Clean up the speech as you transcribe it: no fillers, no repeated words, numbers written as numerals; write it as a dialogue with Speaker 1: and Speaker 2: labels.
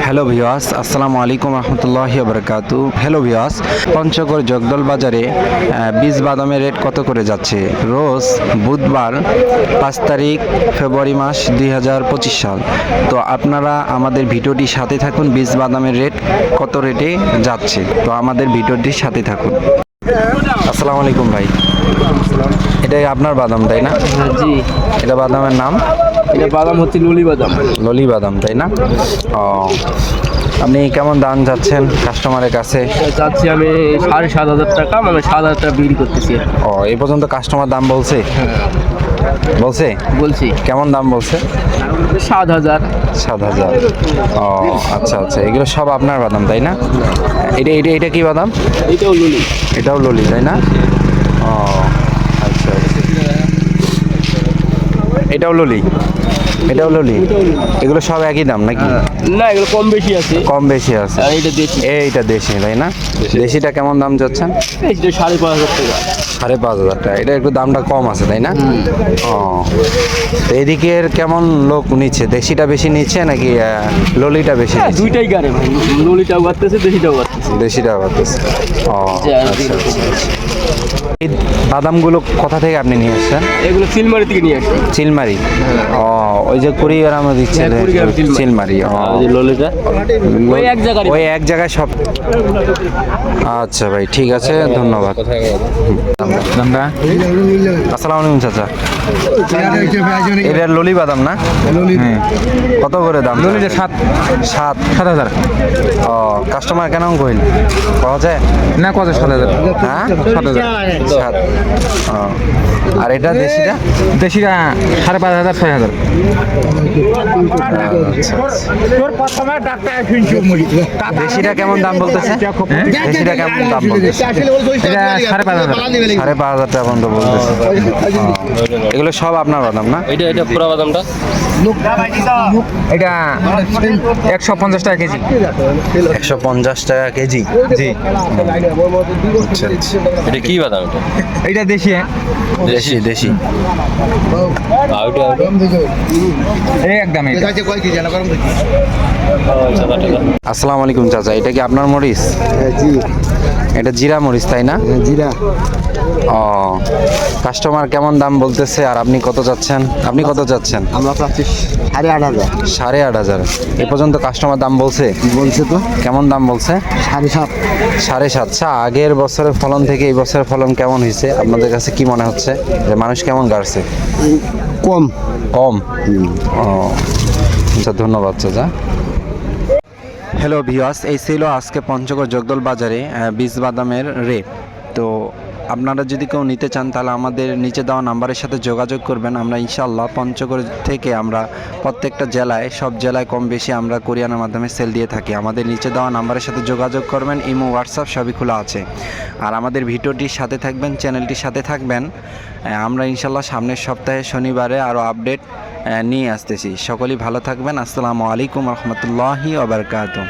Speaker 1: Hello ভিওয়াস, আসসালামু আলাইকুম রহমতুল্লাহি বারাকাতু। হ্যালো ভিওয়াস, পঞ্চগড় জগদল বাজারে বীজ বাদামের রেট কত করে যাচ্ছে? রোজ বুধবার 5 তারিখ ফেব্রুয়ারি মাস 2025 সাল। তো আপনারা আমাদের ভিডিওটির সাথে থাকুন, বীজ বাদামের রেট কত রেটে যাচ্ছে। তো আমাদের ভিডিওটির সাথে থাকুন। আসসালামু আলাইকুম ভাই, এটাই আপনার বাদাম তাই না?
Speaker 2: জি,
Speaker 1: এটা বাদামের নাম?
Speaker 2: এটা বাদাম হচ্ছে ললি বাদাম।
Speaker 1: ললি বাদাম তাই না? ও, আপনি কেমন দাম যাচ্ছেন কাস্টমারের কাছে?
Speaker 2: চাচ্ছি আমি 7,500 টাকা, মানে 7,000 টাকা বিক্রি করতেছি।
Speaker 1: ও, এই পর্যন্ত কাস্টমার দাম বলছে? বলছে?
Speaker 2: বলছি
Speaker 1: কেমন দাম বলছে?
Speaker 2: 7,000।
Speaker 1: 7,000। ও আচ্ছা আচ্ছা, এগুলো সব আপনার বাদাম তাই না? এটা এটা এটা কি বাদাম?
Speaker 2: এটাও ললি।
Speaker 1: এটাও ললি তাই না? ও আচ্ছা আচ্ছা, এটাও ললি, এটাও ললি। এগুলো সব একই দাম নাকি?
Speaker 2: না, এগুলো কম বেশি আছে।
Speaker 1: কম বেশি আছে।
Speaker 2: আর এটা দেশি।
Speaker 1: এইটা দেশি তাই না? দেশিটা কেমন দাম যাচ্ছেন?
Speaker 2: এটা 5,500 টাকা।
Speaker 1: 5,500 টাকা। এটা একটু দামটা কম আছে তাই না? ও, তো এদিকের কেমন লোক নিচ্ছে? দেশিটা বেশি নিচ্ছে নাকি ললিটা বেশি
Speaker 2: হ্যাঁ,
Speaker 1: নিচ্ছে?
Speaker 2: দুইটাই গাড়ি ভাই, ললিটাও বাড়তেছে, দেশিটাও বাড়তেছে।
Speaker 1: দেশিটা বাড়তেছে। ও
Speaker 2: যে আর
Speaker 1: আচ্ছা
Speaker 2: দিন।
Speaker 1: আচ্ছা আচ্ছা। এই বাদামগুলো কোথা থেকে আপনি নিয়ে এসছেন?
Speaker 2: এগুলো সিলমারি থেকে নিয়ে আসছি।
Speaker 1: চিলমারি। ও, ওই যে কুড়িগ্রাম দিচ্ছে
Speaker 2: হ্যাঁ, কুড়িগ্রাম চিলমারি।
Speaker 1: চিলমারি। ও,
Speaker 2: ললিটা ওই এক জায়গায়।
Speaker 1: ওই এক জায়গায় সব। আচ্ছা ভাই, ঠিক আছে, ধন্যবাদ। দামটা? আসসালামু আলাইকুম চাচা, এটা ললি বাদাম না? হ্যাঁ। কত করে দাম? ললিটা 7,000। ও, কাস্টমার কেন কইল পাওয়া যায়
Speaker 3: না কত 7,000?
Speaker 1: হ্যাঁ?
Speaker 3: 7,000।
Speaker 1: 7। ও, আর এটা দেশিটা?
Speaker 3: দেশিটা 5,500 6,000।
Speaker 1: দেশিটা কেমন দাম বলতেছে? দেশিটা কেমন দাম বলতেছে?
Speaker 3: এটা 5,500।
Speaker 1: 5,500 টাকা পর্যন্ত বলতেছে। ও, এগুলো সব আপনার বাদাম না?
Speaker 2: এটা পুরো বাদামটা
Speaker 3: এটা 150 টাকা কেজি।
Speaker 1: 150 টাকা কেজি।
Speaker 3: জি,
Speaker 1: আচ্ছা আচ্ছা,
Speaker 2: এটা কি বাদাম?
Speaker 3: এটা দেশি।
Speaker 1: দেশি দেশি।
Speaker 3: এই একদম এটা।
Speaker 1: আসসালামু আলাইকুম চাচা, এটা কি আপনার মরিচ?
Speaker 4: জি,
Speaker 1: এটা জিরা মরিচ তাই না?
Speaker 4: জিরা
Speaker 1: ও, কাস্টমার কেমন দাম বলতেছে আর আপনি কত যাচ্ছেন? আপনি কত যাচ্ছেন?
Speaker 4: আমরা পাচ্ছি 8,500।
Speaker 1: 8,500। এ পর্যন্ত কাস্টমার দাম বলছে?
Speaker 4: বলছে তো
Speaker 1: কেমন দাম বলছে?
Speaker 4: 7,500।
Speaker 1: 7,500। আগের বছরের ফলন থেকে এই বছরের ফলন কেমন হয়েছে আপনাদের কাছে কি মনে হচ্ছে? যে মানুষ কেমন গাড়ছে?
Speaker 4: কম।
Speaker 1: কম। ও আচ্ছা, ধন্যবাদ চাচা। হ্যালো ভিওয়াস, এই ছিল আজকে পঞ্চগড় জগদল বাজারে বীজ বাদামের রেট। তো আপনারা যদি কেউ নিতে চান তাহলে আমাদের নিচে দেওয়া নাম্বারের সাথে যোগাযোগ করবেন। আমরা ইনশাআল্লাহ পঞ্চগড় থেকে আমরা প্রত্যেকটা জেলায়, সব জেলায় কম বেশি আমরা কোরিয়ানের মাধ্যমে সেল দিয়ে থাকি। আমাদের নিচে দেওয়া নাম্বারের সাথে যোগাযোগ করবেন। ইমো, হোয়াটসঅ্যাপ সবই খোলা আছে। আর আমাদের ভিডিওটির সাথে থাকবেন, চ্যানেলটির সাথে থাকবেন। আমরা ইনশাআল্লাহ সামনের সপ্তাহে শনিবারে আরও আপডেট নিয়ে আসতেছি। সকলেই ভালো থাকবেন। আসসালামু আলাইকুম রহমতুল্লাহি ওয়া বারাকাতুহু।